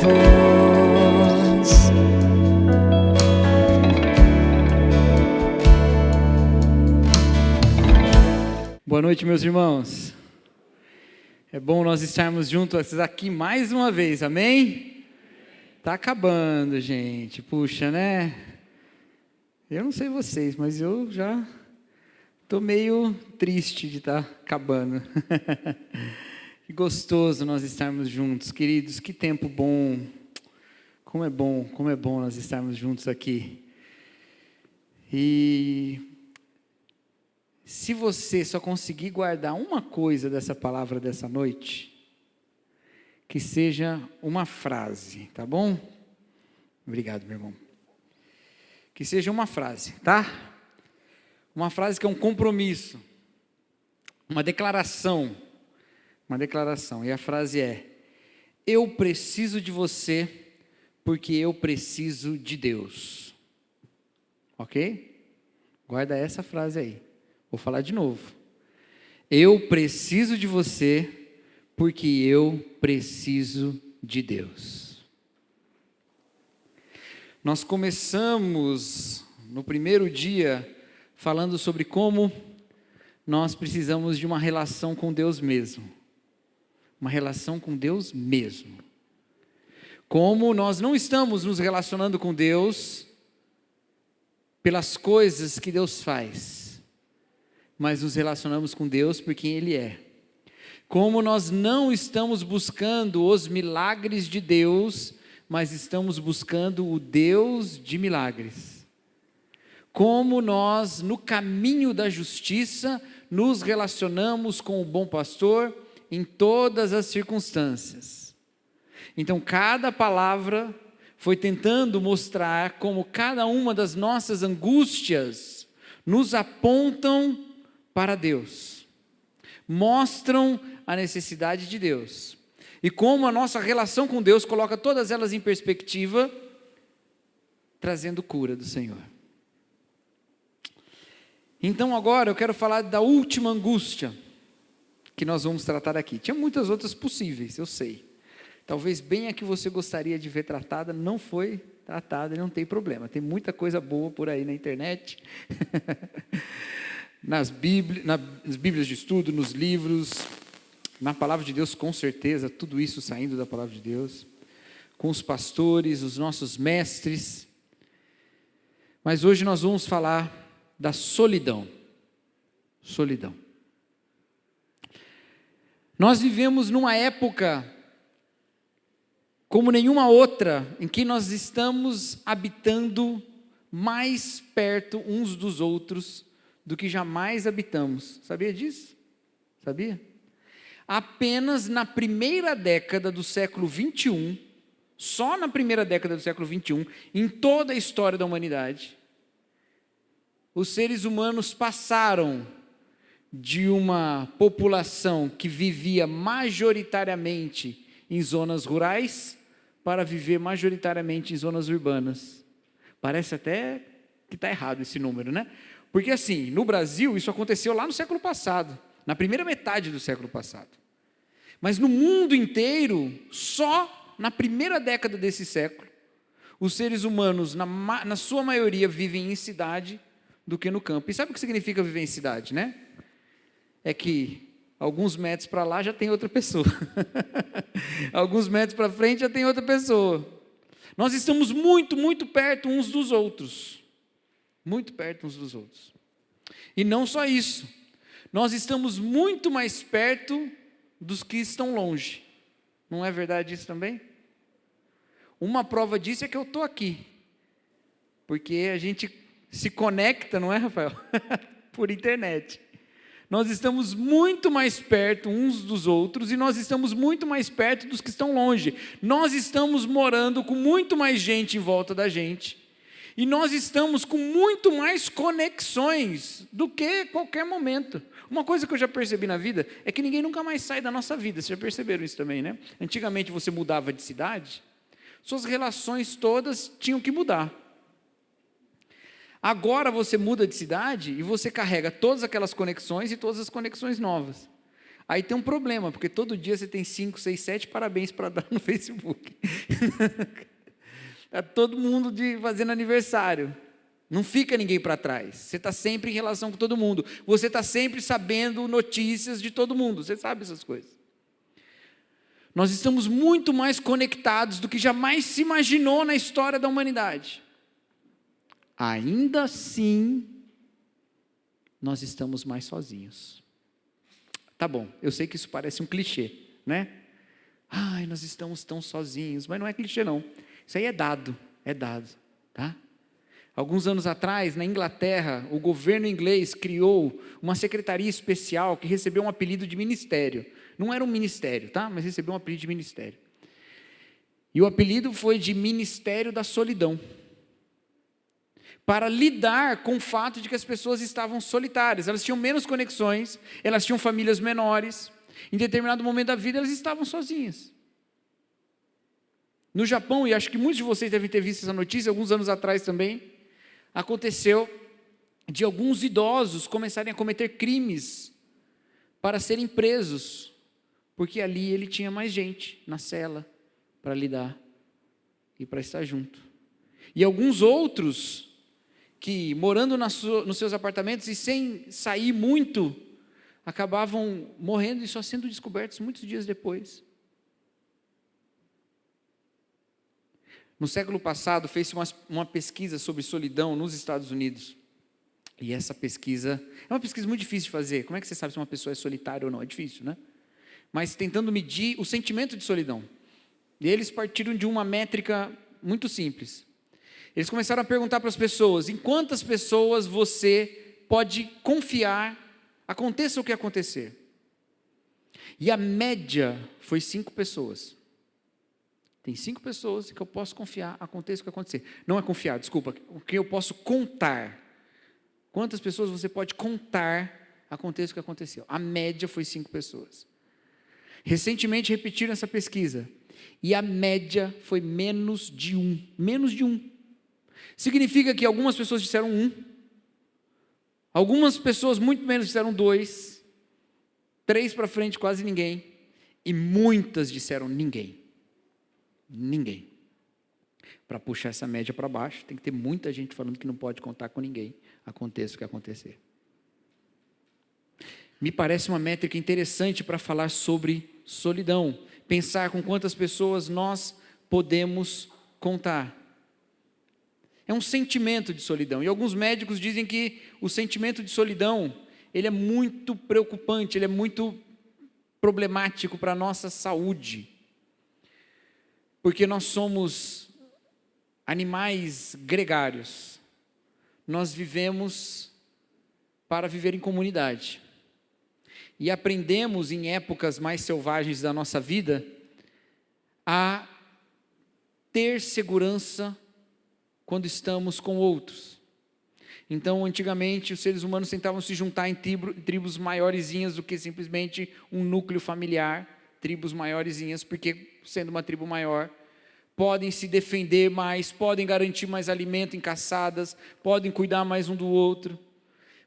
voz. Boa noite, meus irmãos. É bom nós estarmos juntos aqui mais uma vez, amém? Tá acabando, gente. Puxa, né? Eu não sei vocês, mas eu já tô meio triste de estar acabando. Que gostoso nós estarmos juntos, queridos. Que tempo bom. Como é bom nós estarmos juntos aqui. E se você só conseguir guardar uma coisa dessa palavra dessa noite, que seja uma frase, tá bom? Obrigado, meu irmão. Que seja uma frase, tá? Uma frase que é um compromisso, uma declaração. E a frase é: eu preciso de você porque eu preciso de Deus. Ok? Guarda essa frase aí. Vou falar de novo. Eu preciso de você porque eu preciso de Deus. Nós começamos no primeiro dia falando sobre como nós precisamos de uma relação com Deus mesmo. Uma relação com Deus mesmo. Como nós não estamos nos relacionando com Deus pelas coisas que Deus faz, mas nos relacionamos com Deus por quem Ele é. Como nós não estamos buscando os milagres de Deus, mas estamos buscando o Deus de milagres. Como nós, no caminho da justiça, nos relacionamos com o bom pastor em todas as circunstâncias. Então, cada palavra foi tentando mostrar como cada uma das nossas angústias nos apontam para Deus, mostram a necessidade de Deus, e como a nossa relação com Deus coloca todas elas em perspectiva, trazendo cura do Senhor. Então agora eu quero falar da última angústia, que nós vamos tratar aqui. Tinha muitas outras possíveis, eu sei, talvez bem a que você gostaria de ver tratada, não foi tratada, e não tem problema, tem muita coisa boa por aí na internet, nas Bíblias de estudo, nos livros, na palavra de Deus, com certeza, tudo isso saindo da palavra de Deus, com os pastores, os nossos mestres. Mas hoje nós vamos falar da solidão. Solidão. Nós vivemos numa época como nenhuma outra, em que nós estamos habitando mais perto uns dos outros do que jamais habitamos. Sabia disso? Sabia? Apenas na primeira década do século 21, só na primeira década do século 21, em toda a história da humanidade, os seres humanos passaram de uma população que vivia majoritariamente em zonas rurais para viver majoritariamente em zonas urbanas. Parece até que está errado esse número, né? Porque assim, no Brasil isso aconteceu lá no século passado, na primeira metade do século passado. Mas no mundo inteiro, só na primeira década desse século, os seres humanos, na sua maioria, vivem em cidade do que no campo. E sabe o que significa viver em cidade, né? É que alguns metros para lá já tem outra pessoa. Alguns metros para frente já tem outra pessoa. Nós estamos muito, muito perto uns dos outros. Muito perto uns dos outros. E não só isso. Nós estamos muito mais perto dos que estão longe. Não é verdade isso também? Uma prova disso é que eu estou aqui. Porque a gente se conecta, não é, Rafael? Por internet. Nós estamos muito mais perto uns dos outros e nós estamos muito mais perto dos que estão longe. Nós estamos morando com muito mais gente em volta da gente. E nós estamos com muito mais conexões do que qualquer momento. Uma coisa que eu já percebi na vida é que ninguém nunca mais sai da nossa vida. Vocês já perceberam isso também, né? Antigamente você mudava de cidade, suas relações todas tinham que mudar. Agora você muda de cidade e você carrega todas aquelas conexões e todas as conexões novas. Aí tem um problema, porque todo dia você tem 5, 6, 7 parabéns para dar no Facebook. Está todo mundo fazendo aniversário. Não fica ninguém para trás. Você está sempre em relação com todo mundo. Você está sempre sabendo notícias de todo mundo. Você sabe essas coisas. Nós estamos muito mais conectados do que jamais se imaginou na história da humanidade. Ainda assim, nós estamos mais sozinhos. Tá bom, eu sei que isso parece um clichê, né? Ai, nós estamos tão sozinhos, mas não é clichê não. Isso aí é dado, tá? Alguns anos atrás, na Inglaterra, o governo inglês criou uma secretaria especial que recebeu um apelido de ministério. Não era um ministério, tá? Mas recebeu um apelido de ministério. E o apelido foi de Ministério da Solidão. Para lidar com o fato de que as pessoas estavam solitárias, elas tinham menos conexões, elas tinham famílias menores, em determinado momento da vida elas estavam sozinhas. No Japão, e acho que muitos de vocês devem ter visto essa notícia, alguns anos atrás também, aconteceu de alguns idosos começarem a cometer crimes para serem presos, porque ali ele tinha mais gente na cela para lidar e para estar junto. E alguns outros que, morando nos seus apartamentos e sem sair muito, acabavam morrendo e só sendo descobertos muitos dias depois. No século passado, fez-se uma pesquisa sobre solidão nos Estados Unidos. E essa pesquisa é uma pesquisa muito difícil de fazer. Como é que você sabe se uma pessoa é solitária ou não? É difícil, né? Mas tentando medir o sentimento de solidão. E eles partiram de uma métrica muito simples. Eles começaram a perguntar para as pessoas: em quantas pessoas você pode confiar, aconteça o que acontecer? E a média foi 5 pessoas. Tem 5 pessoas que eu posso confiar, aconteça o que acontecer. Não é confiar, desculpa, o que eu posso contar. Quantas pessoas você pode contar, aconteça o que aconteceu? A média foi 5 pessoas. Recentemente repetiram essa pesquisa, e a média foi menos de 1. Menos de 1. Significa que algumas pessoas disseram 1, algumas pessoas muito menos disseram 2, 3 para frente quase ninguém, e muitas disseram ninguém. Ninguém. Para puxar essa média para baixo, tem que ter muita gente falando que não pode contar com ninguém, aconteça o que acontecer. Me parece uma métrica interessante para falar sobre solidão, pensar com quantas pessoas nós podemos contar. É um sentimento de solidão, e alguns médicos dizem que o sentimento de solidão, ele é muito preocupante, ele é muito problemático para a nossa saúde, porque nós somos animais gregários, nós vivemos para viver em comunidade, e aprendemos em épocas mais selvagens da nossa vida, a ter segurança quando estamos com outros. Então, antigamente, os seres humanos tentavam se juntar em tribos maiorzinhas do que simplesmente um núcleo familiar, tribos maiorzinhas, porque, sendo uma tribo maior, podem se defender mais, podem garantir mais alimento em caçadas, podem cuidar mais um do outro,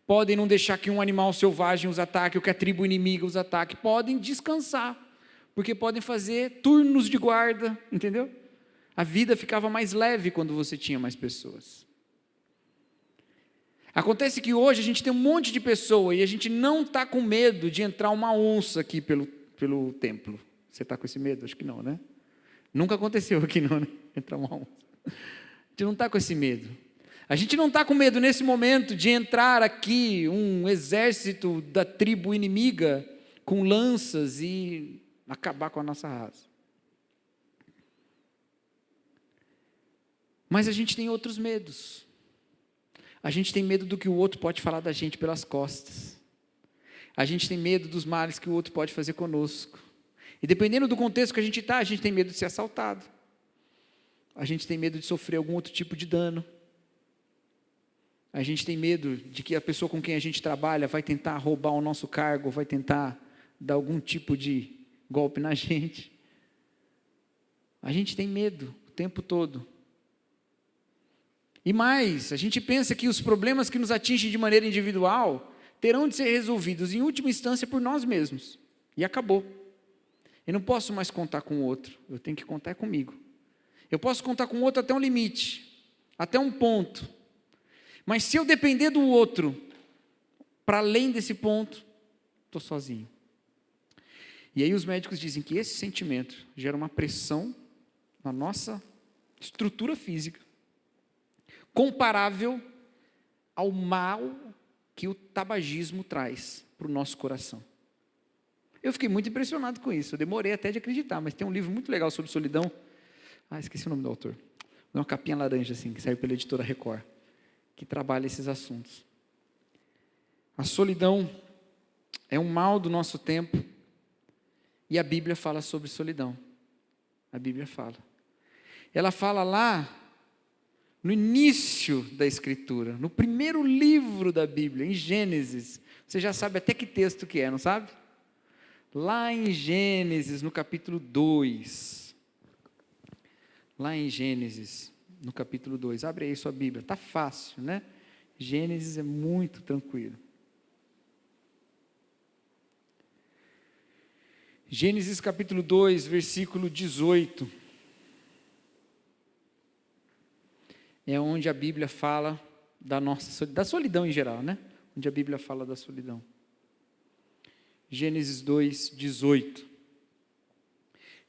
podem não deixar que um animal selvagem os ataque, ou que a tribo inimiga os ataque, podem descansar, porque podem fazer turnos de guarda, entendeu? A vida ficava mais leve quando você tinha mais pessoas. Acontece que hoje a gente tem um monte de pessoa e a gente não está com medo de entrar uma onça aqui pelo templo. Você está com esse medo? Acho que não, né? Nunca aconteceu aqui não, né? Entrar uma onça. A gente não está com esse medo. A gente não está com medo nesse momento de entrar aqui um exército da tribo inimiga com lanças e acabar com a nossa raça. Mas a gente tem outros medos. A gente tem medo do que o outro pode falar da gente pelas costas. A gente tem medo dos males que o outro pode fazer conosco. E dependendo do contexto que a gente está, a gente tem medo de ser assaltado. A gente tem medo de sofrer algum outro tipo de dano. A gente tem medo de que a pessoa com quem a gente trabalha vai tentar roubar o nosso cargo, vai tentar dar algum tipo de golpe na gente. A gente tem medo o tempo todo. E mais, a gente pensa que os problemas que nos atingem de maneira individual terão de ser resolvidos, em última instância, por nós mesmos. E acabou. Eu não posso mais contar com o outro, eu tenho que contar comigo. Eu posso contar com o outro até um limite, até um ponto. Mas se eu depender do outro, para além desse ponto, estou sozinho. E aí os médicos dizem que esse sentimento gera uma pressão na nossa estrutura física, comparável ao mal que o tabagismo traz para o nosso coração. Eu fiquei muito impressionado com isso, eu demorei até de acreditar, mas tem um livro muito legal sobre solidão. Esqueci o nome do autor. Uma capinha laranja assim, que serve pela editora Record, que trabalha esses assuntos. A solidão é um mal do nosso tempo, e a Bíblia fala sobre solidão. A Bíblia fala. Ela fala lá no início da Escritura, no primeiro livro da Bíblia, em Gênesis. Você já sabe até que texto que é, não sabe? Lá em Gênesis, no capítulo 2. Lá em Gênesis, no capítulo 2. Abre aí sua Bíblia, está fácil, né? Gênesis é muito tranquilo. Gênesis capítulo 2, versículo 18. É onde a Bíblia fala da solidão em geral, né? Onde a Bíblia fala da solidão. Gênesis 2, 18.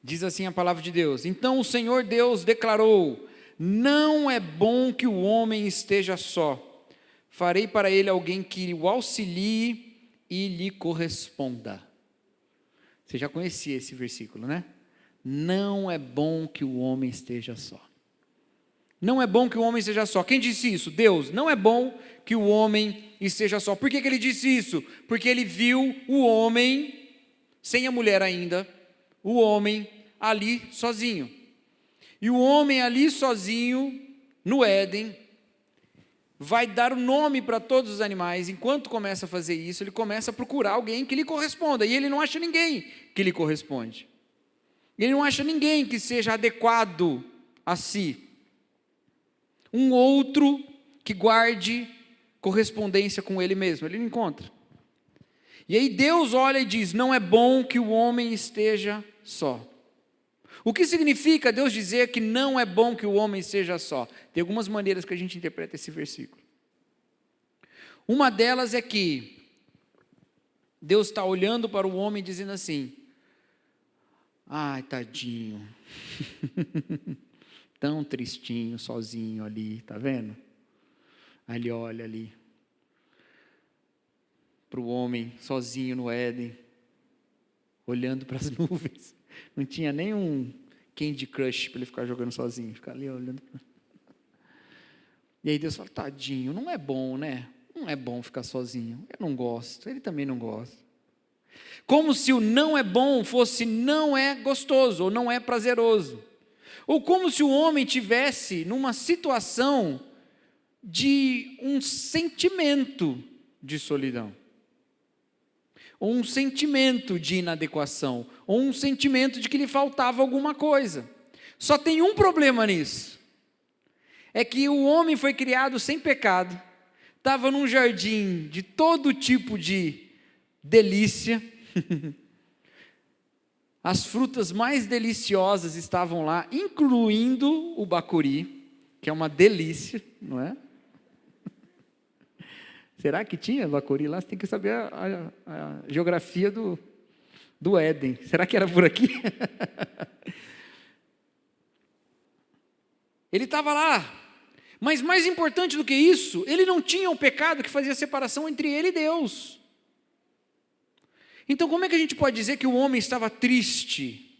Diz assim a palavra de Deus: Então o Senhor Deus declarou: Não é bom que o homem esteja só. Farei para ele alguém que o auxilie e lhe corresponda. Você já conhecia esse versículo, né? Não é bom que o homem esteja só. Não é bom que o homem esteja só. Quem disse isso? Deus. Não é bom que o homem esteja só. Por que ele disse isso? Porque ele viu o homem, sem a mulher ainda, o homem ali sozinho. E o homem ali sozinho, no Éden, vai dar o nome para todos os animais. Enquanto começa a fazer isso, ele começa a procurar alguém que lhe corresponda. E ele não acha ninguém que lhe corresponde. Ele não acha ninguém que seja adequado a si. Um outro que guarde correspondência com ele mesmo. Ele não encontra. E aí Deus olha e diz: não é bom que o homem esteja só. O que significa Deus dizer que não é bom que o homem esteja só? Tem algumas maneiras que a gente interpreta esse versículo. Uma delas é que Deus está olhando para o homem dizendo assim: ai, tadinho, tão tristinho, sozinho ali, tá vendo? Aí ele olha ali para o homem sozinho no Éden, olhando para as nuvens. Não tinha nem um Candy Crush para ele ficar jogando sozinho, ficar ali olhando. E aí Deus fala: tadinho, não é bom, né? Não é bom ficar sozinho. Eu não gosto, ele também não gosta. Como se o não é bom fosse não é gostoso, ou não é prazeroso. Ou como se o homem tivesse numa situação de um sentimento de solidão. Ou um sentimento de inadequação, ou um sentimento de que lhe faltava alguma coisa. Só tem um problema nisso, é que o homem foi criado sem pecado, estava num jardim de todo tipo de delícia, as frutas mais deliciosas estavam lá, incluindo o bacuri, que é uma delícia, não é? Será que tinha bacuri lá? Você tem que saber a geografia do Éden. Será que era por aqui? Ele estava lá. Mas mais importante do que isso, ele não tinha um pecado que fazia separação entre ele e Deus. Então como é que a gente pode dizer que o homem estava triste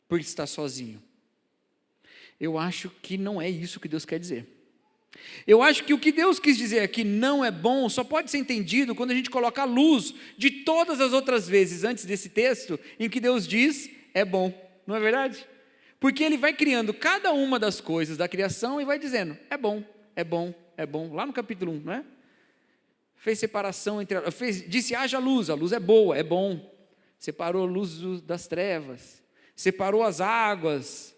por estar sozinho? Eu acho que não é isso que Deus quer dizer. Eu acho que o que Deus quis dizer aqui, não é bom, só pode ser entendido quando a gente coloca a luz de todas as outras vezes antes desse texto, em que Deus diz, é bom, não é verdade? Porque Ele vai criando cada uma das coisas da criação e vai dizendo, é bom, é bom, é bom, lá no capítulo 1, não é? Fez separação entre, disse, haja luz, a luz é boa, é bom, separou a luz das trevas, separou as águas,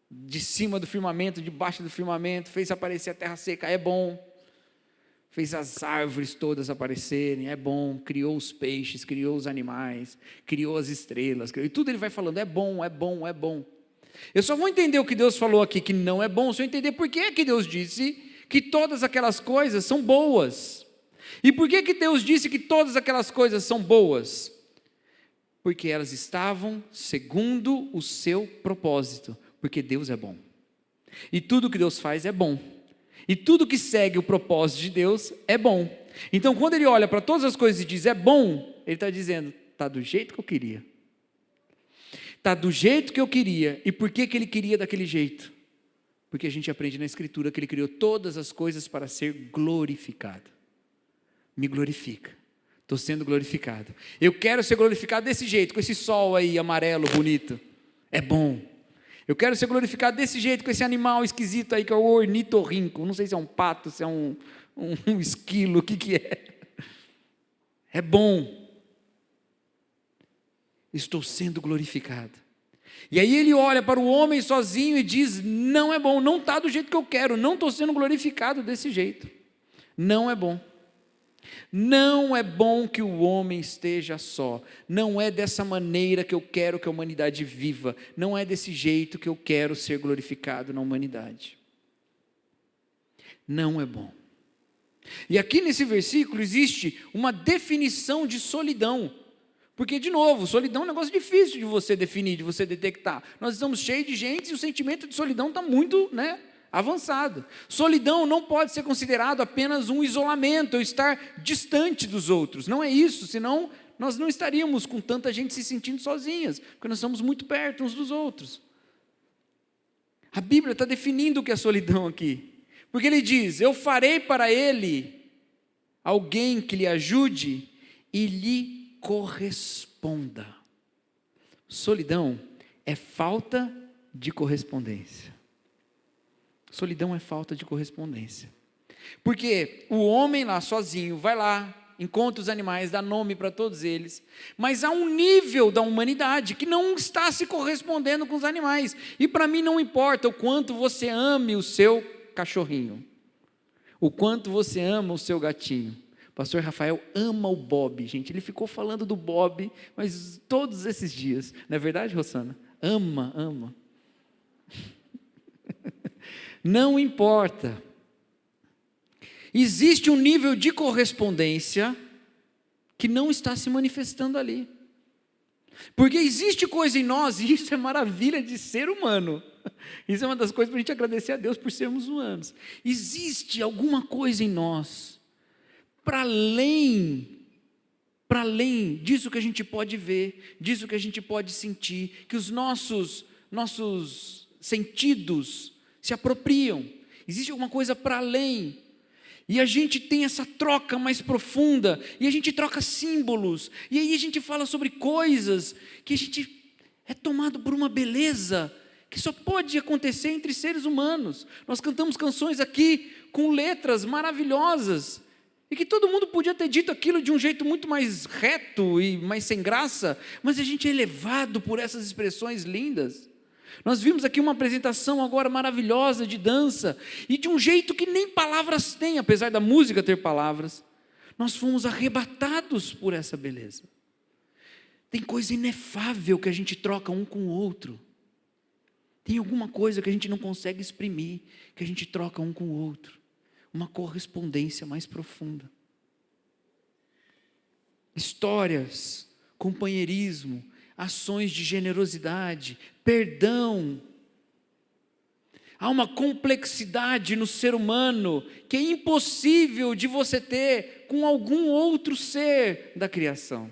de cima do firmamento, debaixo do firmamento, fez aparecer a terra seca, é bom. fez as árvores todas aparecerem, é bom, criou os peixes, criou os animais, criou as estrelas, e tudo ele vai falando, é bom, é bom, é bom. Eu só vou entender o que Deus falou aqui, que não é bom, se eu entender por que Deus disse que todas aquelas coisas são boas. E por que Deus disse que todas aquelas coisas são boas? Porque elas estavam segundo o seu propósito, porque Deus é bom. E tudo que Deus faz é bom. E tudo que segue o propósito de Deus é bom. Então, quando ele olha para todas as coisas e diz, é bom, ele está dizendo, está do jeito que eu queria. Está do jeito que eu queria. E por que ele queria daquele jeito? Porque a gente aprende na Escritura que ele criou todas as coisas para ser glorificado. Me glorifica. Estou sendo glorificado. Eu quero ser glorificado desse jeito, com esse sol aí amarelo, bonito. É bom. Eu quero ser glorificado desse jeito, com esse animal esquisito aí, que é o ornitorrinco. Não sei se é um pato, se é um esquilo, o que é. É bom. Estou sendo glorificado. E aí ele olha para o homem sozinho e diz, não é bom, não está do jeito que eu quero, não estou sendo glorificado desse jeito. Não é bom. Não é bom que o homem esteja só, não é dessa maneira que eu quero que a humanidade viva, não é desse jeito que eu quero ser glorificado na humanidade. Não é bom. E aqui nesse versículo existe uma definição de solidão, porque de novo, solidão é um negócio difícil de você definir, de você detectar. Nós estamos cheios de gente e o sentimento de solidão está muito, avançado. Solidão não pode ser considerado apenas um isolamento, ou estar distante dos outros. Não é isso, senão nós não estaríamos com tanta gente se sentindo sozinhas, porque nós estamos muito perto uns dos outros. A Bíblia está definindo o que é solidão aqui, porque ele diz, eu farei para ele alguém que lhe ajude e lhe corresponda. Solidão é falta de correspondência. Solidão é falta de correspondência. Porque o homem lá sozinho vai lá, encontra os animais, dá nome para todos eles, mas há um nível da humanidade que não está se correspondendo com os animais. E para mim não importa o quanto você ame o seu cachorrinho, o quanto você ama o seu gatinho. O pastor Rafael ama o Bob, gente, ele ficou falando do Bob, mas todos esses dias, não é verdade, Rosana? Ama. Não importa. Existe um nível de correspondência que não está se manifestando ali. Porque existe coisa em nós, e isso é maravilha de ser humano. Isso é uma das coisas para a gente agradecer a Deus por sermos humanos. Existe alguma coisa em nós, para além disso que a gente pode ver, disso que a gente pode sentir, que os nossos sentidos se apropriam. Existe alguma coisa para além. E a gente tem essa troca mais profunda, e a gente troca símbolos, e aí a gente fala sobre coisas que a gente é tomado por uma beleza que só pode acontecer entre seres humanos. Nós cantamos canções aqui com letras maravilhosas, e que todo mundo podia ter dito aquilo de um jeito muito mais reto e mais sem graça, mas a gente é elevado por essas expressões lindas. Nós vimos aqui uma apresentação agora maravilhosa de dança, e de um jeito que nem palavras tem, apesar da música ter palavras, nós fomos arrebatados por essa beleza. Tem coisa inefável que a gente troca um com o outro, tem alguma coisa que a gente não consegue exprimir, que a gente troca um com o outro, uma correspondência mais profunda. Histórias, companheirismo, ações de generosidade, perdão. Há uma complexidade no ser humano que é impossível de você ter com algum outro ser da criação.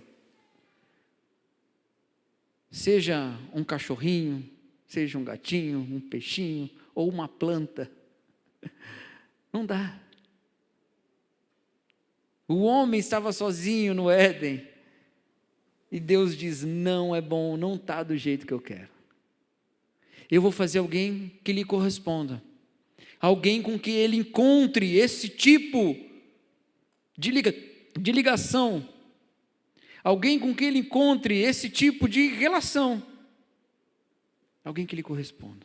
Seja um cachorrinho, seja um gatinho, um peixinho ou uma planta. Não dá. O homem estava sozinho no Éden. E Deus diz, não é bom, não está do jeito que eu quero. Eu vou fazer alguém que lhe corresponda. Alguém com que ele encontre esse tipo de ligação. Alguém com que ele encontre esse tipo de relação. Alguém que lhe corresponda.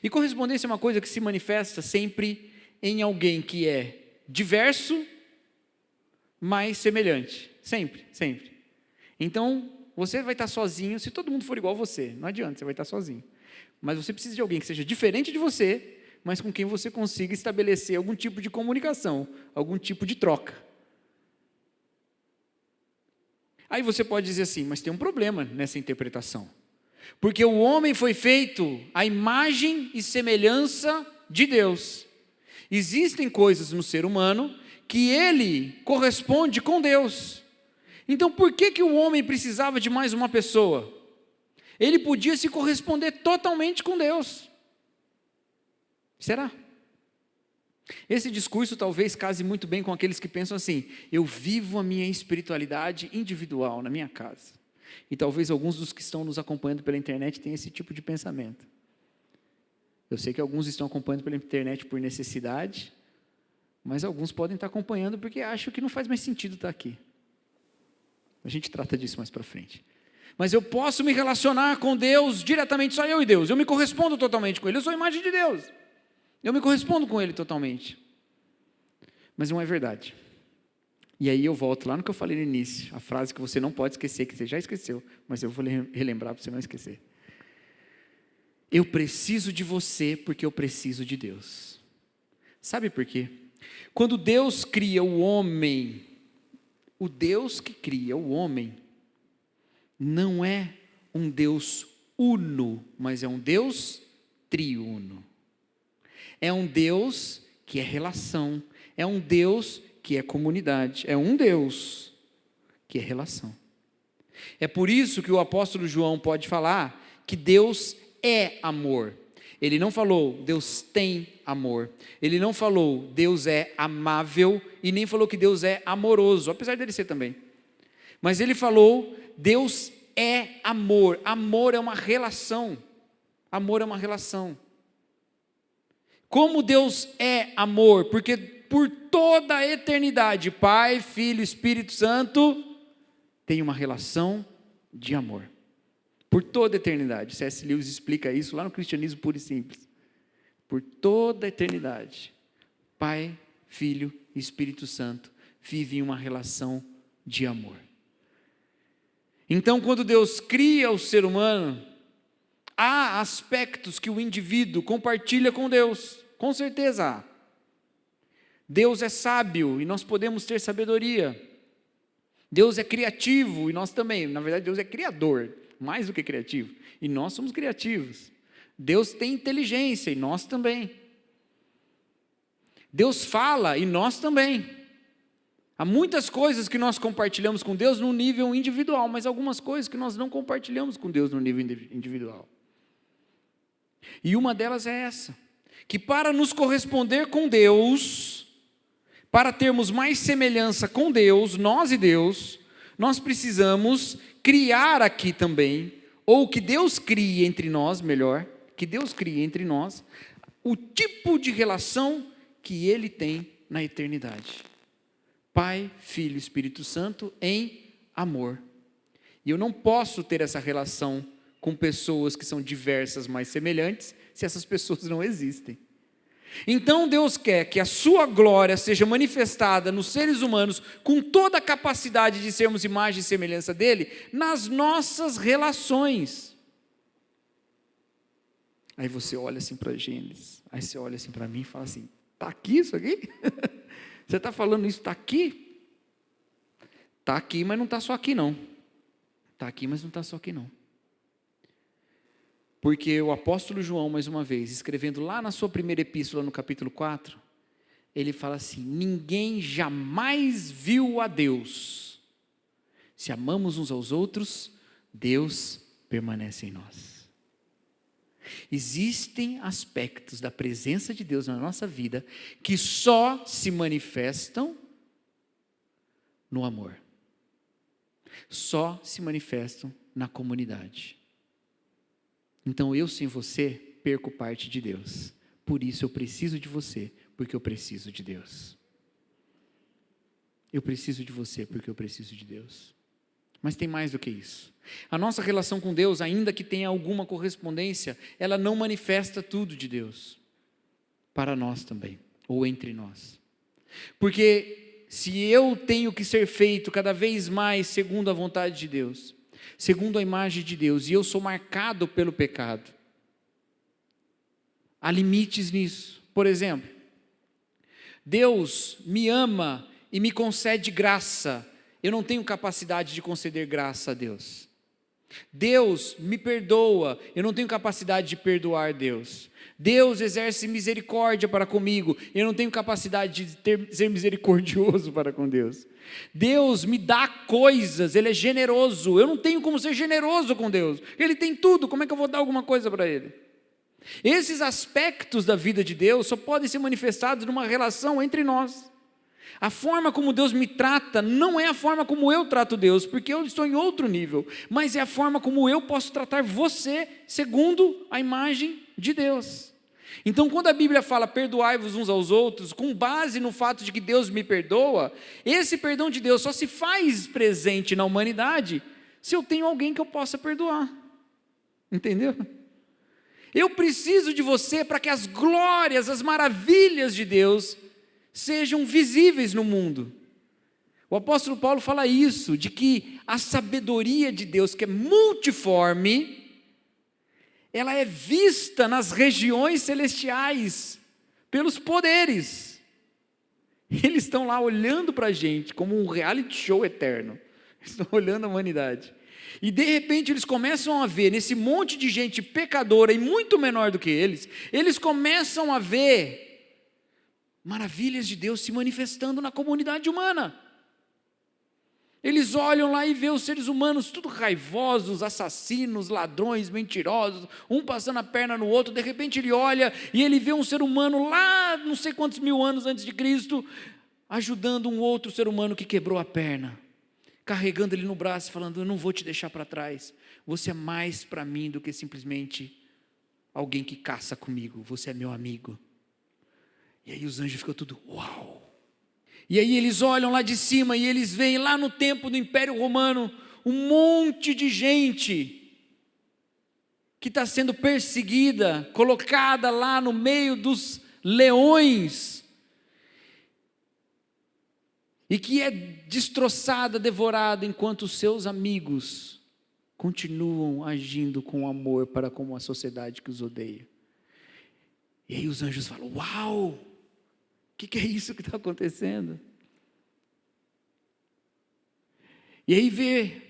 E correspondência é uma coisa que se manifesta sempre em alguém que é diverso, mas semelhante. Sempre, sempre. Então, você vai estar sozinho se todo mundo for igual a você. Não adianta, você vai estar sozinho. Mas você precisa de alguém que seja diferente de você, mas com quem você consiga estabelecer algum tipo de comunicação, algum tipo de troca. Aí você pode dizer assim, mas tem um problema nessa interpretação. Porque o homem foi feito à imagem e semelhança de Deus. Existem coisas no ser humano que ele corresponde com Deus. Então por que o homem precisava de mais uma pessoa? Ele podia se corresponder totalmente com Deus. Será? Esse discurso talvez case muito bem com aqueles que pensam assim, eu vivo a minha espiritualidade individual na minha casa. E talvez alguns dos que estão nos acompanhando pela internet tenham esse tipo de pensamento. Eu sei que alguns estão acompanhando pela internet por necessidade, mas alguns podem estar acompanhando porque acham que não faz mais sentido estar aqui. A gente trata disso mais para frente. Mas eu posso me relacionar com Deus diretamente, só eu e Deus. Eu me correspondo totalmente com Ele. Eu sou a imagem de Deus. Eu me correspondo com Ele totalmente. Mas não é verdade. E aí eu volto lá no que eu falei no início. A frase que você não pode esquecer, que você já esqueceu. Mas eu vou relembrar para você não esquecer. Eu preciso de você porque eu preciso de Deus. Sabe por quê? Quando Deus cria o homem, o Deus que cria o homem, não é um Deus uno, mas é um Deus triuno. É um Deus que é relação, é um Deus que é comunidade, é um Deus que é relação. É por isso que o apóstolo João pode falar que Deus é amor. Ele não falou, Deus tem amor. Ele não falou, Deus é amável, e nem falou que Deus é amoroso, apesar dele ser também. Mas ele falou, Deus é amor. Amor é uma relação. Amor é uma relação. Como Deus é amor? Porque por toda a eternidade, Pai, Filho, Espírito Santo, tem uma relação de amor. Por toda a eternidade. C.S. Lewis explica isso lá no Cristianismo Puro e Simples. Por toda a eternidade, Pai, Filho e Espírito Santo vivem uma relação de amor. Então, quando Deus cria o ser humano, há aspectos que o indivíduo compartilha com Deus, com certeza há. Deus é sábio e nós podemos ter sabedoria. Deus é criativo e nós também. Na verdade, Deus é criador, mais do que criativo. E nós somos criativos. Deus tem inteligência e nós também. Deus fala e nós também. Há muitas coisas que nós compartilhamos com Deus no nível individual, mas algumas coisas que nós não compartilhamos com Deus no nível individual. E uma delas é essa, que para nos corresponder com Deus, para termos mais semelhança com Deus, nós e Deus, nós precisamos criar aqui também, ou que Deus crie entre nós, melhor, que Deus crie entre nós, o tipo de relação que Ele tem na eternidade. Pai, Filho e Espírito Santo em amor. E eu não posso ter essa relação com pessoas que são diversas, mas semelhantes, se essas pessoas não existem. Então Deus quer que a sua glória seja manifestada nos seres humanos com toda a capacidade de sermos imagem e semelhança dele, nas nossas relações. Aí você olha assim para Gênesis, aí você olha assim para mim e fala assim, está aqui isso aqui? Você está falando isso, está aqui? Está aqui, mas não está só aqui não. Está aqui, mas não está só aqui não. Porque o apóstolo João, mais uma vez, escrevendo lá na sua primeira epístola, no capítulo 4, ele fala assim, ninguém jamais viu a Deus. Se amamos uns aos outros, Deus permanece em nós. Existem aspectos da presença de Deus na nossa vida que só se manifestam no amor. Só se manifestam na comunidade. Então eu sem você perco parte de Deus. Por isso eu preciso de você, porque eu preciso de Deus. Eu preciso de você porque eu preciso de Deus. Mas tem mais do que isso. A nossa relação com Deus, ainda que tenha alguma correspondência, ela não manifesta tudo de Deus. Para nós também, ou entre nós. Porque se eu tenho que ser feito cada vez mais segundo a vontade de Deus, segundo a imagem de Deus, e eu sou marcado pelo pecado, há limites nisso. Por exemplo, Deus me ama e me concede graça. Eu não tenho capacidade de conceder graça a Deus. Deus me perdoa, eu não tenho capacidade de perdoar Deus. Deus exerce misericórdia para comigo, eu não tenho capacidade de ser misericordioso para com Deus. Deus me dá coisas, Ele é generoso, eu não tenho como ser generoso com Deus. Ele tem tudo, como é que eu vou dar alguma coisa para Ele? Esses aspectos da vida de Deus só podem ser manifestados numa relação entre nós. A forma como Deus me trata não é a forma como eu trato Deus, porque eu estou em outro nível, mas é a forma como eu posso tratar você segundo a imagem de Deus. Então, quando a Bíblia fala perdoai-vos uns aos outros, com base no fato de que Deus me perdoa, esse perdão de Deus só se faz presente na humanidade se eu tenho alguém que eu possa perdoar. Entendeu? Eu preciso de você para que as glórias, as maravilhas de Deus sejam visíveis no mundo. O apóstolo Paulo fala isso, de que a sabedoria de Deus, que é multiforme, ela é vista nas regiões celestiais, pelos poderes. Eles estão lá olhando para a gente, como um reality show eterno, estão olhando a humanidade, e de repente eles começam a ver, nesse monte de gente pecadora, e muito menor do que eles começam a ver maravilhas de Deus se manifestando na comunidade humana. Eles olham lá e vê os seres humanos tudo raivosos, assassinos, ladrões, mentirosos, um passando a perna no outro. De repente ele olha e ele vê um ser humano lá, não sei quantos mil anos antes de Cristo, ajudando um outro ser humano que quebrou a perna, carregando ele no braço, falando: eu não vou te deixar para trás, você é mais para mim do que simplesmente alguém que caça comigo, você é meu amigo. E aí os anjos ficam tudo, uau! E aí eles olham lá de cima e eles veem lá no tempo do Império Romano um monte de gente que está sendo perseguida, colocada lá no meio dos leões, e que é destroçada, devorada, enquanto os seus amigos continuam agindo com amor para com a sociedade que os odeia. E aí os anjos falam, uau! O que é isso que está acontecendo? E aí vê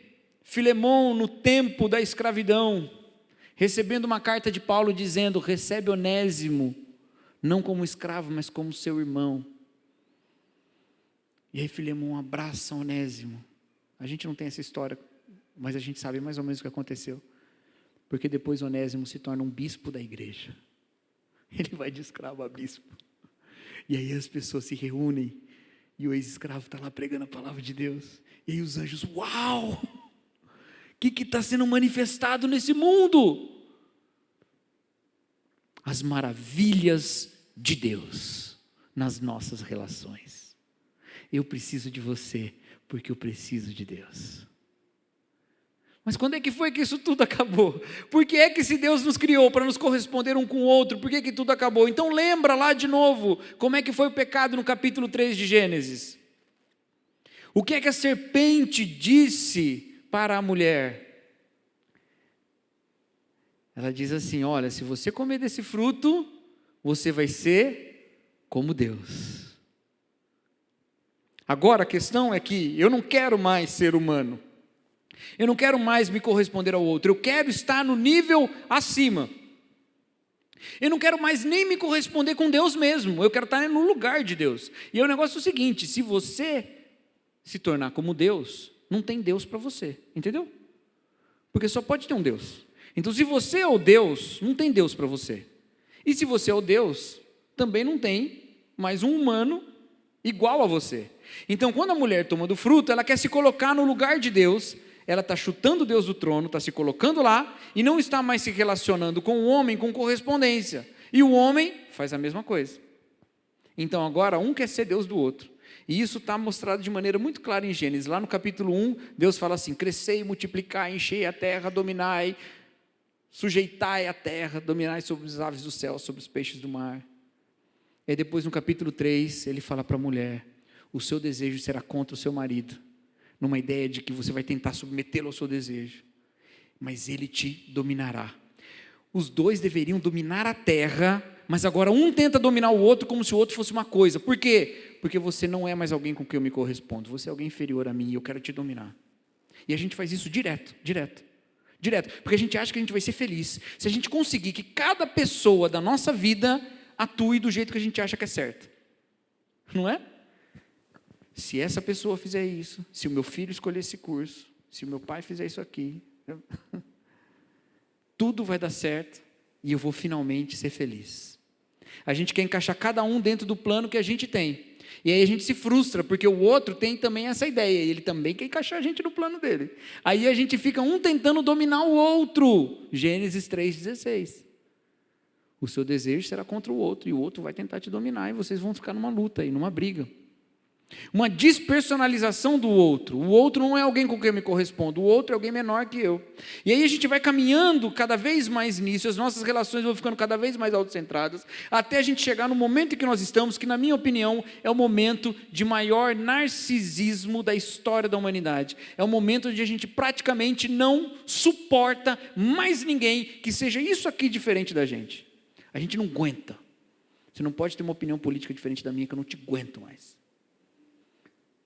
Filemão no tempo da escravidão, recebendo uma carta de Paulo dizendo: recebe Onésimo, não como escravo, mas como seu irmão. E aí Filemão abraça Onésimo. A gente não tem essa história, mas a gente sabe mais ou menos o que aconteceu. Porque depois Onésimo se torna um bispo da igreja. Ele vai de escravo a bispo. E aí as pessoas se reúnem, e o ex-escravo está lá pregando a palavra de Deus, e aí os anjos, uau, o que está sendo manifestado nesse mundo? As maravilhas de Deus nas nossas relações. Eu preciso de você, porque eu preciso de Deus. Mas quando é que foi que isso tudo acabou? Por que é que se Deus nos criou para nos corresponder um com o outro, por que que tudo acabou? Então lembra lá de novo, como é que foi o pecado no capítulo 3 de Gênesis. O que é que a serpente disse para a mulher? Ela diz assim, olha, se você comer desse fruto, você vai ser como Deus. Agora a questão é que eu não quero mais ser humano. Eu não quero mais me corresponder ao outro, eu quero estar no nível acima. Eu não quero mais nem me corresponder com Deus mesmo, eu quero estar no lugar de Deus. E o negócio é o seguinte, se você se tornar como Deus, não tem Deus para você, entendeu? Porque só pode ter um Deus. Então se você é o Deus, não tem Deus para você. E se você é o Deus, também não tem mais um humano igual a você. Então quando a mulher toma do fruto, ela quer se colocar no lugar de Deus. Ela está chutando Deus do trono, está se colocando lá, e não está mais se relacionando com o homem com correspondência. E o homem faz a mesma coisa. Então agora um quer ser Deus do outro. E isso está mostrado de maneira muito clara em Gênesis. Lá no capítulo 1, Deus fala assim, crescei, multiplicai, enchei a terra, dominai, sujeitai a terra, dominai sobre as aves do céu, sobre os peixes do mar. E depois no capítulo 3, ele fala para a mulher, o seu desejo será contra o seu marido, numa ideia de que você vai tentar submetê-lo ao seu desejo, mas ele te dominará. Os dois deveriam dominar a terra, mas agora um tenta dominar o outro como se o outro fosse uma coisa. Por quê? Porque você não é mais alguém com quem eu me correspondo, você é alguém inferior a mim e eu quero te dominar. E a gente faz isso direto, porque a gente acha que a gente vai ser feliz se a gente conseguir que cada pessoa da nossa vida atue do jeito que a gente acha que é certo, não é? Se essa pessoa fizer isso, se o meu filho escolher esse curso, se o meu pai fizer isso aqui, tudo vai dar certo e eu vou finalmente ser feliz. A gente quer encaixar cada um dentro do plano que a gente tem, e aí a gente se frustra, porque o outro tem também essa ideia, e ele também quer encaixar a gente no plano dele. Aí a gente fica um tentando dominar o outro. Gênesis 3,16. O seu desejo será contra o outro, e o outro vai tentar te dominar, e vocês vão ficar numa luta, e numa briga. Uma despersonalização do outro. O outro não é alguém com quem eu me correspondo, o outro é alguém menor que eu. E aí a gente vai caminhando cada vez mais nisso, as nossas relações vão ficando cada vez mais autocentradas, até a gente chegar no momento em que nós estamos, que na minha opinião é o momento de maior narcisismo da história da humanidade. É o momento onde a gente praticamente não suporta mais ninguém que seja isso aqui diferente da gente. A gente não aguenta. Você não pode ter uma opinião política diferente da minha, que eu não te aguento mais.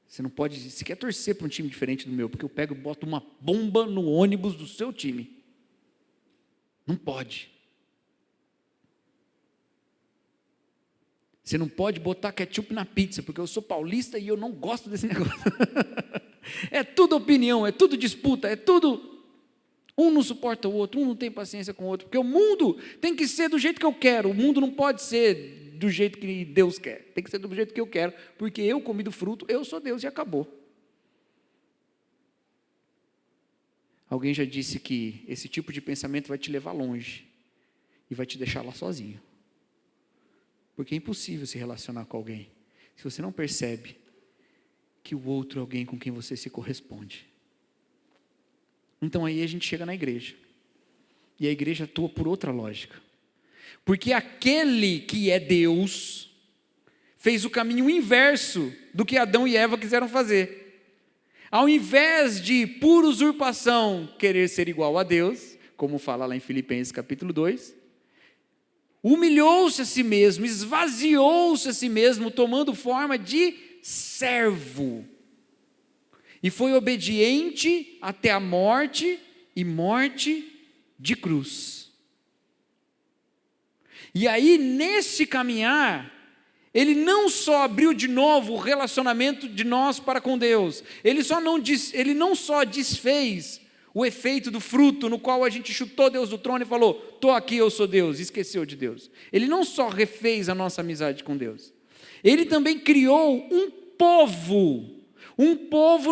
Você não pode sequer torcer para um time diferente do meu, porque eu pego e boto uma bomba no ônibus do seu time. Não pode. Você não pode botar ketchup na pizza, porque eu sou paulista e eu não gosto desse negócio. É tudo opinião, é tudo disputa, é tudo... Um não suporta o outro, um não tem paciência com o outro, porque o mundo tem que ser do jeito que eu quero, o mundo não pode ser do jeito que Deus quer, tem que ser do jeito que eu quero, porque eu comi do fruto, eu sou Deus e acabou. Alguém já disse que esse tipo de pensamento vai te levar longe e vai te deixar lá sozinho, porque é impossível se relacionar com alguém se você não percebe que o outro é alguém com quem você se corresponde. Então aí a gente chega na igreja, e a igreja atua por outra lógica, porque aquele que é Deus fez o caminho inverso do que Adão e Eva quiseram fazer. Ao invés de, por usurpação, querer ser igual a Deus, como fala lá em Filipenses capítulo 2, humilhou-se a si mesmo, esvaziou-se a si mesmo, tomando forma de servo. E foi obediente até a morte, e morte de cruz. E aí, nesse caminhar, ele não só abriu de novo o relacionamento de nós para com Deus, ele não só desfez o efeito do fruto, no qual a gente chutou Deus do trono e falou, estou aqui, eu sou Deus, e esqueceu de Deus. Ele não só refez a nossa amizade com Deus, ele também criou um povo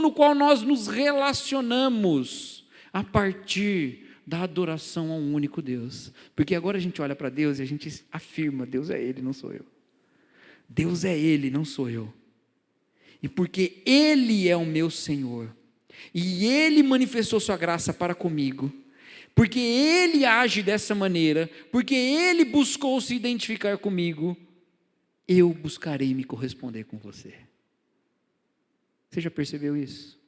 no qual nós nos relacionamos a partir da adoração a um único Deus. Porque agora a gente olha para Deus e a gente afirma, Deus é Ele, não sou eu. Deus é Ele, não sou eu. E porque Ele é o meu Senhor, e Ele manifestou sua graça para comigo, porque Ele age dessa maneira, porque Ele buscou se identificar comigo, eu buscarei me corresponder com você. Você já percebeu isso?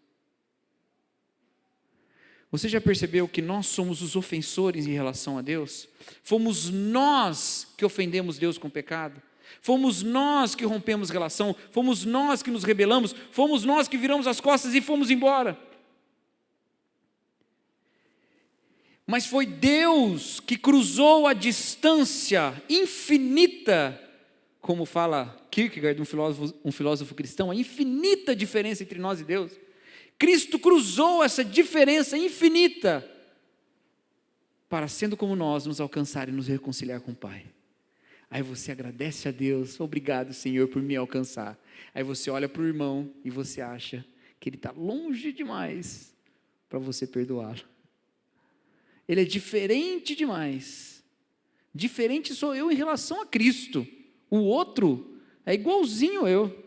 Você já percebeu que nós somos os ofensores em relação a Deus? Fomos nós que ofendemos Deus com pecado? Fomos nós que rompemos relação? Fomos nós que nos rebelamos? Fomos nós que viramos as costas e fomos embora? Mas foi Deus que cruzou a distância infinita, como fala Kierkegaard, um filósofo cristão, a infinita diferença entre nós e Deus. Cristo cruzou essa diferença infinita para, sendo como nós, nos alcançar e nos reconciliar com o Pai. Aí você agradece a Deus, obrigado Senhor por me alcançar. Aí você olha para o irmão e você acha que ele está longe demais para você perdoá-lo. Ele é diferente demais. Diferente sou eu em relação a Cristo. O outro é igualzinho eu.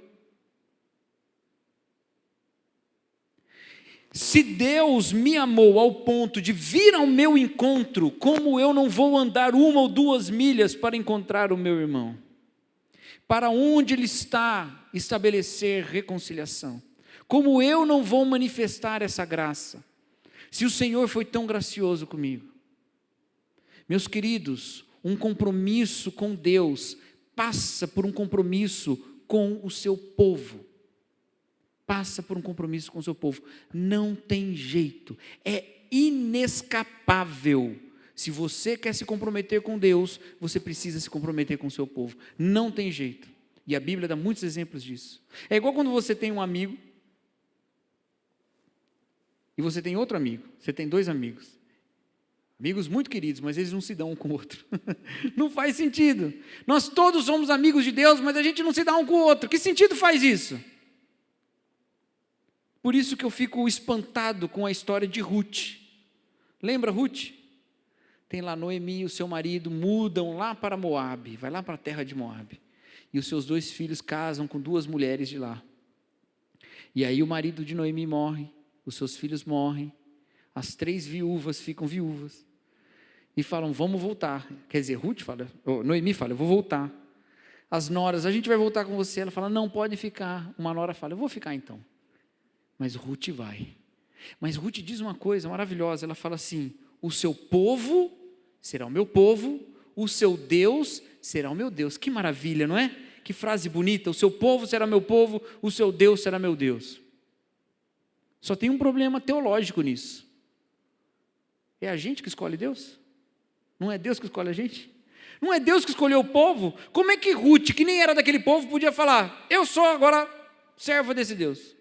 Se Deus me amou ao ponto de vir ao meu encontro, como eu não vou andar 1 ou 2 milhas para encontrar o meu irmão? para onde Ele está estabelecer reconciliação? Como eu não vou manifestar essa graça, se o Senhor foi tão gracioso comigo? Meus queridos, um compromisso com Deus passa por um compromisso com o seu povo. Passa por um compromisso com o seu povo. Não tem jeito, é inescapável. Se você quer se comprometer com Deus, você precisa se comprometer com o seu povo. Não tem jeito. E a Bíblia dá muitos exemplos disso. É igual quando você tem um amigo e você tem outro amigo. Você tem dois amigos. Amigos muito queridos, mas eles não se dão um com o outro. Não faz sentido. Nós todos somos amigos de Deus, mas a gente não se dá um com o outro. Que sentido faz isso? Por isso que eu fico espantado com a história de Ruth. Lembra Ruth? Tem lá Noemi e o seu marido mudam lá para Moabe, vai lá para a terra de Moabe. E os seus 2 filhos casam com 2 mulheres de lá. E aí o marido de Noemi morre, os seus filhos morrem, as 3 viúvas ficam viúvas. E falam, vamos voltar. Quer dizer, Noemi fala, eu vou voltar. As noras, a gente vai voltar com você. Ela fala, não, pode ficar. Uma nora fala, eu vou ficar então. Mas Ruth vai. Mas Ruth diz uma coisa maravilhosa, ela fala assim, o seu povo será o meu povo, o seu Deus será o meu Deus. Que maravilha, não é? Que frase bonita, o seu povo será meu povo, o seu Deus será meu Deus. Só tem um problema teológico nisso. É a gente que escolhe Deus? Não é Deus que escolhe a gente? Não é Deus que escolheu o povo? Como é que Ruth, que nem era daquele povo, podia falar, eu sou agora serva desse Deus.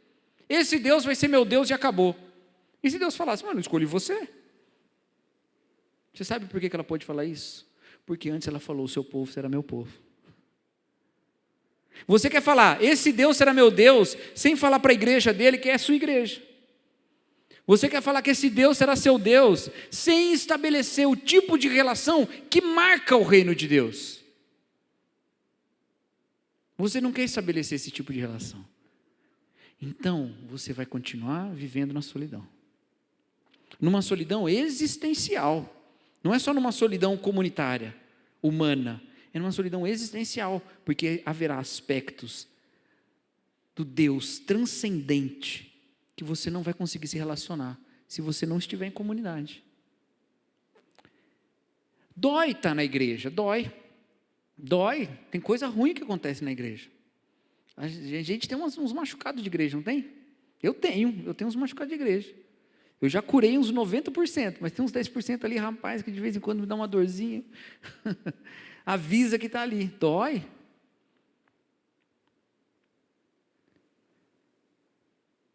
Esse Deus vai ser meu Deus e acabou. E se Deus falasse, mas eu não escolhi você? Você sabe por que ela pôde falar isso? Porque antes ela falou, o seu povo será meu povo. Você quer falar, esse Deus será meu Deus, sem falar para a igreja dele que é a sua igreja. Você quer falar que esse Deus será seu Deus, sem estabelecer o tipo de relação que marca o reino de Deus. Você não quer estabelecer esse tipo de relação. Então, você vai continuar vivendo na solidão. Numa solidão existencial. Não é só numa solidão comunitária, humana. É numa solidão existencial, porque haverá aspectos do Deus transcendente que você não vai conseguir se relacionar se você não estiver em comunidade. Dói estar na igreja, dói. Dói, tem coisa ruim que acontece na igreja. A gente tem uns machucados de igreja, não tem? Eu tenho uns machucados de igreja. Eu já curei uns 90%, mas tem uns 10% ali, rapaz, que de vez em quando me dá uma dorzinha. Avisa que está ali, dói.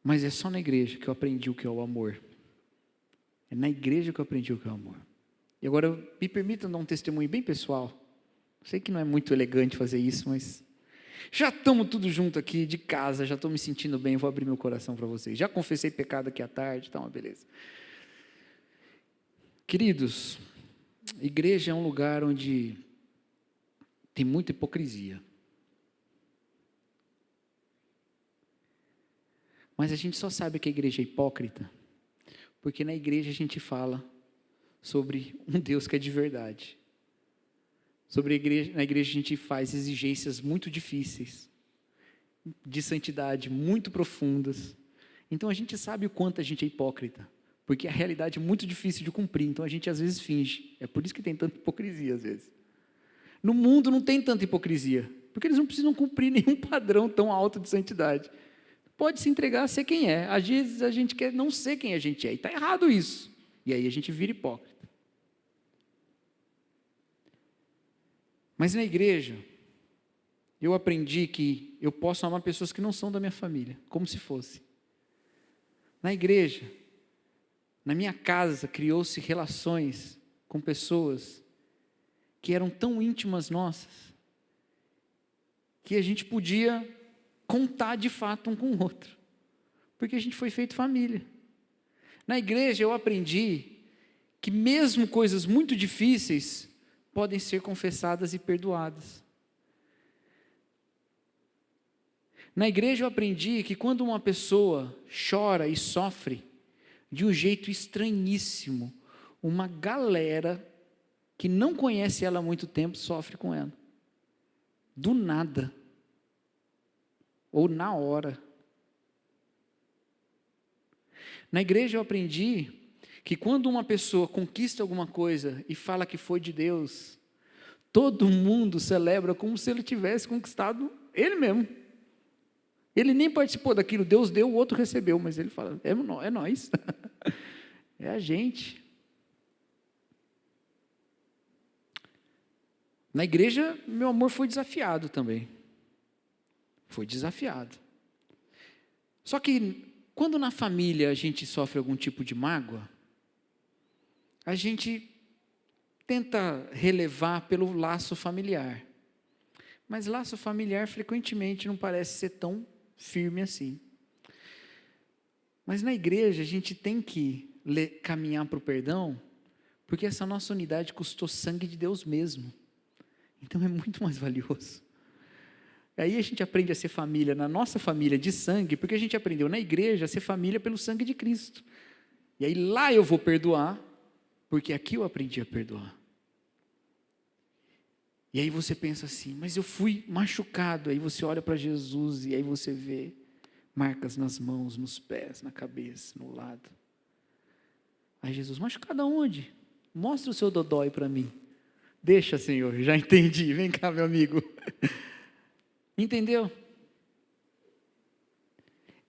Mas é só na igreja que eu aprendi o que é o amor. É na igreja que eu aprendi o que é o amor. E agora, me permitam dar um testemunho bem pessoal. Sei que não é muito elegante fazer isso, mas já estamos tudo junto aqui, de casa, já estou me sentindo bem, vou abrir meu coração para vocês. Já confessei pecado aqui à tarde, tá uma beleza. Queridos, igreja é um lugar onde tem muita hipocrisia. Mas a gente só sabe que a igreja é hipócrita, porque na igreja a gente fala sobre um Deus que é de verdade. Na igreja a gente faz exigências muito difíceis, de santidade, muito profundas. Então a gente sabe o quanto a gente é hipócrita, porque a realidade é muito difícil de cumprir, então a gente às vezes finge. É por isso que tem tanta hipocrisia às vezes. No mundo não tem tanta hipocrisia, porque eles não precisam cumprir nenhum padrão tão alto de santidade. Pode se entregar a ser quem é. Às vezes a gente quer não ser quem a gente é, e está errado isso. E aí a gente vira hipócrita. Mas na igreja, eu aprendi que eu posso amar pessoas que não são da minha família, como se fosse. Na igreja, na minha casa, criou-se relações com pessoas que eram tão íntimas nossas, que a gente podia contar de fato um com o outro, porque a gente foi feito família. Na igreja eu aprendi que mesmo coisas muito difíceis podem ser confessadas e perdoadas. Na igreja eu aprendi que quando uma pessoa chora e sofre de um jeito estranhíssimo, uma galera que não conhece ela há muito tempo sofre com ela. Do nada. ou na hora. Na igreja eu aprendi que quando uma pessoa conquista alguma coisa e fala que foi de Deus, todo mundo celebra como se ele tivesse conquistado ele mesmo. Ele nem participou daquilo, Deus deu, o outro recebeu, mas ele fala, é nós, é a gente. Na igreja, meu amor foi desafiado também. Foi desafiado. Só que, quando na família a gente sofre algum tipo de mágoa, a gente tenta relevar pelo laço familiar. Mas laço familiar, frequentemente, não parece ser tão firme assim. Mas na igreja, a gente tem que caminhar para o perdão, porque essa nossa unidade custou sangue de Deus mesmo. Então é muito mais valioso. Aí a gente aprende a ser família na nossa família de sangue, porque a gente aprendeu na igreja a ser família pelo sangue de Cristo. E aí lá eu vou perdoar, porque aqui eu aprendi a perdoar. E aí você pensa assim, mas eu fui machucado. Aí você olha para Jesus e aí você vê marcas nas mãos, nos pés, na cabeça, no lado. Aí Jesus, machucado aonde? Mostra o seu dodói para mim. Deixa, Senhor, já entendi. Vem cá, meu amigo. Entendeu?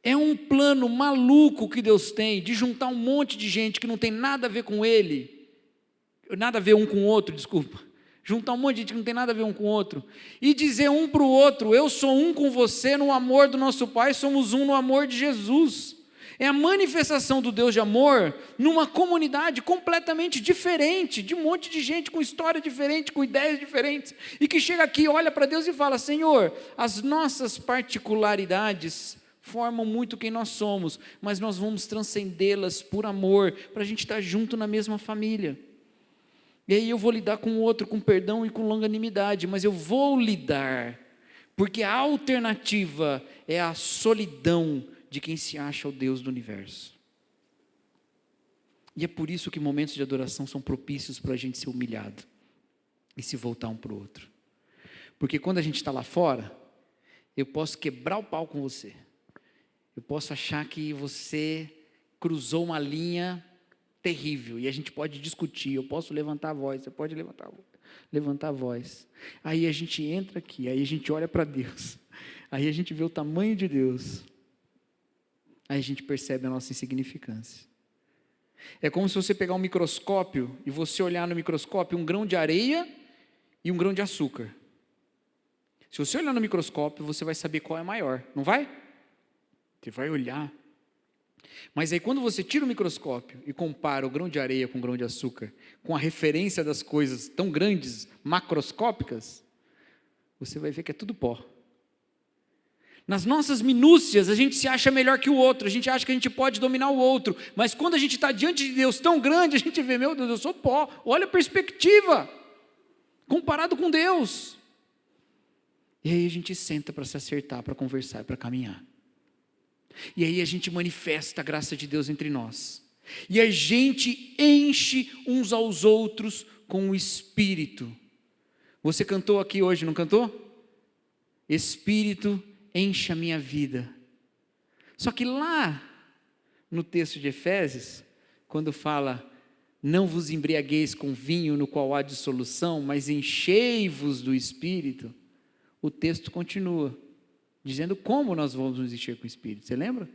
É um plano maluco que Deus tem de juntar um monte de gente que não tem nada a ver com Ele, nada a ver um com o outro, desculpa. Juntar um monte de gente que não tem nada a ver um com o outro e dizer um para o outro, eu sou um com você no amor do nosso Pai, somos um no amor de Jesus. É a manifestação do Deus de amor numa comunidade completamente diferente, de um monte de gente com história diferente, com ideias diferentes, e que chega aqui, olha para Deus e fala, Senhor, as nossas particularidades formam muito quem nós somos, mas nós vamos transcendê-las por amor, para a gente estar junto na mesma família. E aí eu vou lidar com o outro com perdão e com longanimidade, mas eu vou lidar, porque a alternativa é a solidão de quem se acha o Deus do universo. E é por isso que momentos de adoração são propícios para a gente ser humilhado e se voltar um para o outro. Porque quando a gente está lá fora, eu posso quebrar o pau com você. Eu posso achar que você cruzou uma linha terrível e a gente pode discutir. Eu posso levantar a voz, você pode levantar a voz. Aí a gente entra aqui, aí a gente olha para Deus. Aí a gente vê o tamanho de Deus. Aí a gente percebe a nossa insignificância. É como se você pegar um microscópio e você olhar no microscópio um grão de areia e um grão de açúcar. Se você olhar no microscópio, você vai saber qual é maior, não vai? Você vai olhar. Mas aí quando você tira o microscópio e compara o grão de areia com o grão de açúcar, com a referência das coisas tão grandes, macroscópicas, você vai ver que é tudo pó. Nas nossas minúcias, a gente se acha melhor que o outro, a gente acha que a gente pode dominar o outro, mas quando a gente está diante de Deus tão grande, a gente vê, meu Deus, eu sou pó, olha a perspectiva, comparado com Deus. E aí a gente senta para se acertar, para conversar, para caminhar. E aí a gente manifesta a graça de Deus entre nós. E a gente enche uns aos outros com o Espírito. Você cantou aqui hoje, não cantou? Espírito enche a minha vida. Só que lá no texto de Efésios, quando fala, não vos embriagueis com vinho no qual há dissolução, mas enchei-vos do Espírito, o texto continua, dizendo como nós vamos nos encher com o Espírito, você lembra?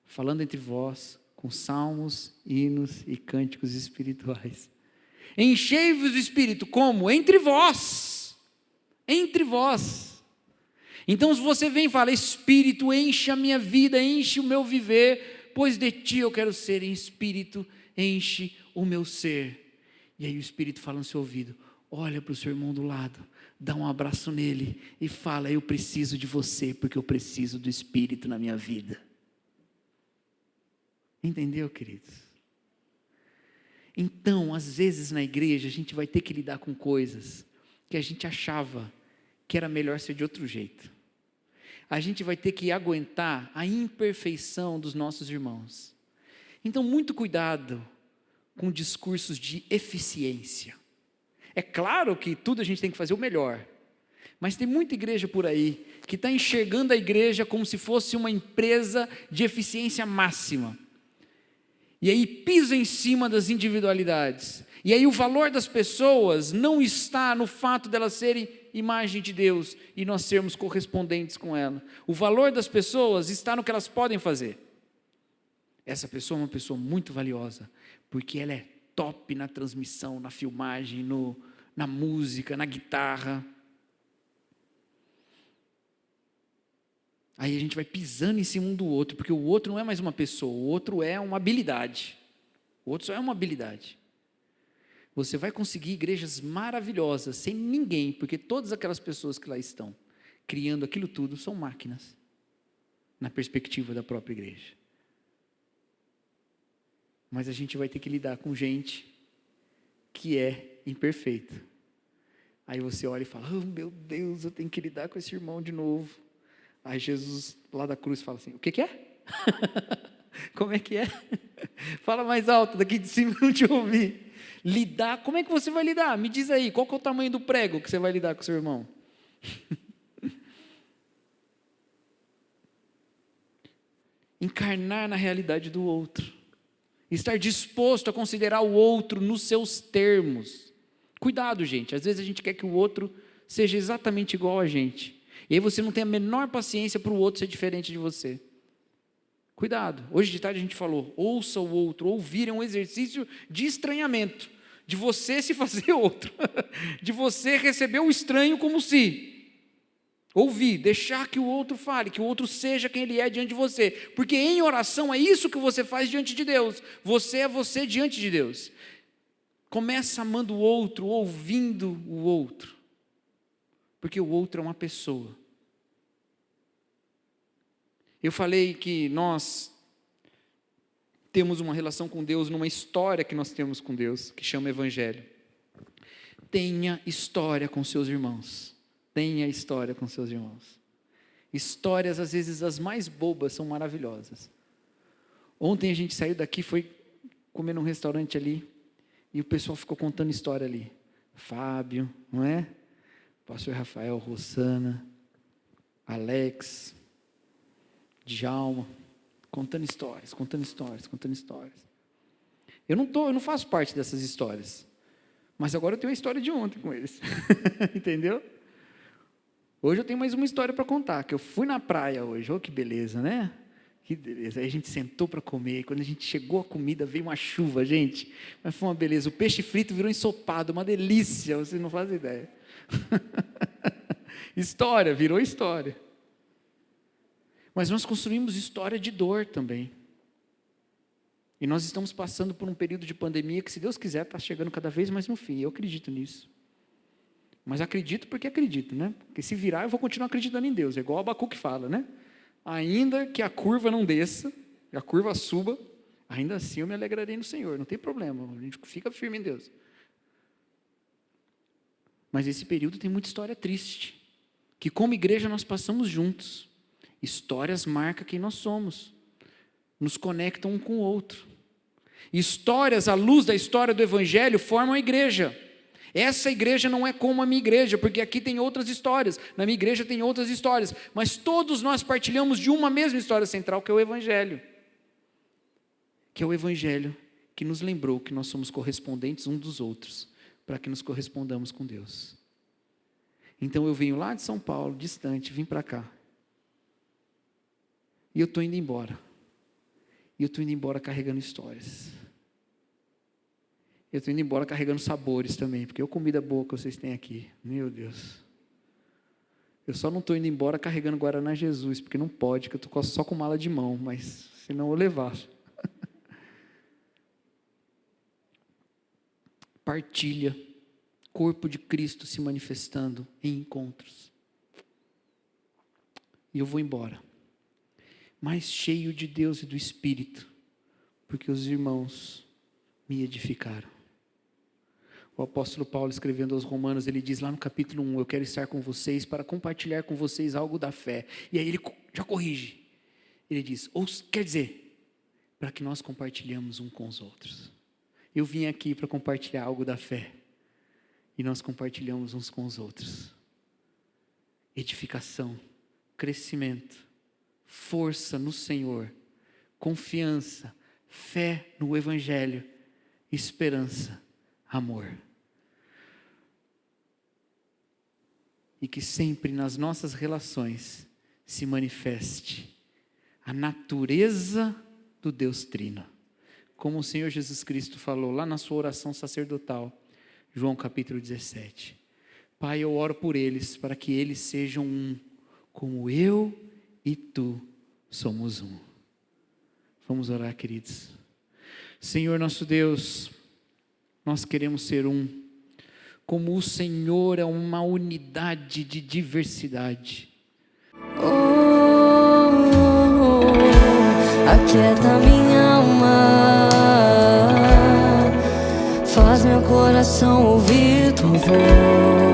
Falando entre vós, com salmos, hinos e cânticos espirituais. Enchei-vos do Espírito, como? Entre vós. Entre vós. Então se você vem e fala, Espírito enche a minha vida, enche o meu viver, pois de ti eu quero ser, em Espírito enche o meu ser. E aí o Espírito fala no seu ouvido, olha para o seu irmão do lado, dá um abraço nele e fala, eu preciso de você, porque eu preciso do Espírito na minha vida. Entendeu, queridos? Então, às vezes na igreja, a gente vai ter que lidar com coisas que a gente achava que era melhor ser de outro jeito. A gente vai ter que aguentar a imperfeição dos nossos irmãos. Então, muito cuidado com discursos de eficiência. É claro que tudo a gente tem que fazer o melhor, mas tem muita igreja por aí que está enxergando a igreja como se fosse uma empresa de eficiência máxima. E aí pisa em cima das individualidades. E aí o valor das pessoas não está no fato delas serem imagem de Deus e nós sermos correspondentes com ela. O valor das pessoas está no que elas podem fazer. Essa pessoa é uma pessoa muito valiosa, porque ela é top na transmissão, na filmagem, na música, na guitarra. Aí a gente vai pisando em cima um do outro, porque o outro não é mais uma pessoa, o outro é uma habilidade. O outro só é uma habilidade. Você vai conseguir igrejas maravilhosas, sem ninguém, porque todas aquelas pessoas que lá estão, criando aquilo tudo, são máquinas, na perspectiva da própria igreja. Mas a gente vai ter que lidar com gente que é imperfeita. Aí você olha e fala, oh meu Deus, eu tenho que lidar com esse irmão de novo. Aí Jesus lá da cruz fala assim, o que é? Como é que é? Fala mais alto, daqui de cima não te ouvi. Lidar, como é que você vai lidar? Me diz aí, qual que é o tamanho do prego que você vai lidar com seu irmão? Encarnar na realidade do outro. Estar disposto a considerar o outro nos seus termos. Cuidado, gente, às vezes a gente quer que o outro seja exatamente igual a gente. E aí você não tem a menor paciência para o outro ser diferente de você. Cuidado, hoje de tarde a gente falou, ouça o outro, ouvir é um exercício de estranhamento, de você se fazer outro, de você receber o estranho como se. Ouvir, deixar que o outro fale, que o outro seja quem ele é diante de você, porque em oração é isso que você faz diante de Deus, você é você diante de Deus. Começa amando o outro, ouvindo o outro, porque o outro é uma pessoa. Eu falei que nós temos uma relação com Deus numa história que nós temos com Deus, que chama Evangelho. Tenha história com seus irmãos. Tenha história com seus irmãos. Histórias, às vezes, as mais bobas são maravilhosas. Ontem a gente saiu daqui, foi comer num restaurante ali, e o pessoal ficou contando história ali. Fábio, não é? Pastor Rafael, Rosana, Alex, Djalma, contando histórias. Eu não faço parte dessas histórias, mas agora eu tenho a história de ontem com eles, entendeu? Hoje eu tenho mais uma história para contar, que eu fui na praia hoje, que beleza, né? Que beleza, aí a gente sentou para comer, e quando a gente chegou a comida, veio uma chuva, gente, mas foi uma beleza, o peixe frito virou ensopado, uma delícia, vocês não fazem ideia. História, virou história. Mas nós construímos história de dor também. E nós estamos passando por um período de pandemia que, se Deus quiser, está chegando cada vez mais no fim. Eu acredito nisso. Mas acredito porque acredito, né? Porque se virar, eu vou continuar acreditando em Deus. É igual o Abacuque fala, né? Ainda que a curva não desça, a curva suba, ainda assim eu me alegrarei no Senhor. Não tem problema, a gente fica firme em Deus. Mas esse período tem muita história triste, que como igreja nós passamos juntos. Histórias marcam quem nós somos, nos conectam um com o outro. Histórias, à luz da história do Evangelho, formam a igreja. Essa igreja não é como a minha igreja, porque aqui tem outras histórias, na minha igreja tem outras histórias, mas todos nós partilhamos de uma mesma história central, que é o Evangelho. Que é o Evangelho que nos lembrou que nós somos correspondentes uns dos outros, para que nos correspondamos com Deus. Então eu venho lá de São Paulo, distante, vim para cá. E eu estou indo embora. E eu estou indo embora carregando histórias. Eu estou indo embora carregando sabores também, porque é a comida boa que vocês têm aqui. Meu Deus. Eu só não estou indo embora carregando Guaraná Jesus, porque não pode, porque eu estou só com mala de mão, mas senão eu vou levar. Partilha. Corpo de Cristo se manifestando em encontros. E eu vou embora. Mais cheio de Deus e do Espírito, porque os irmãos me edificaram. O apóstolo Paulo, escrevendo aos Romanos, ele diz lá no capítulo 1, eu quero estar com vocês para compartilhar com vocês algo da fé. E aí ele já corrige. Ele diz, ou quer dizer, para que nós compartilhamos um com os outros. Eu vim aqui para compartilhar algo da fé. E nós compartilhamos uns com os outros. Edificação crescimento, força no Senhor, confiança, fé no Evangelho, esperança, amor. E que sempre nas nossas relações se manifeste a natureza do Deus Trino. Como o Senhor Jesus Cristo falou lá na sua oração sacerdotal, João capítulo 17. Pai, eu oro por eles, para que eles sejam um, como eu e tu somos um. Vamos orar, queridos. Senhor nosso Deus, nós queremos ser um, como o Senhor é uma unidade de diversidade. Aquieta minha alma, faz meu coração ouvir tua voz.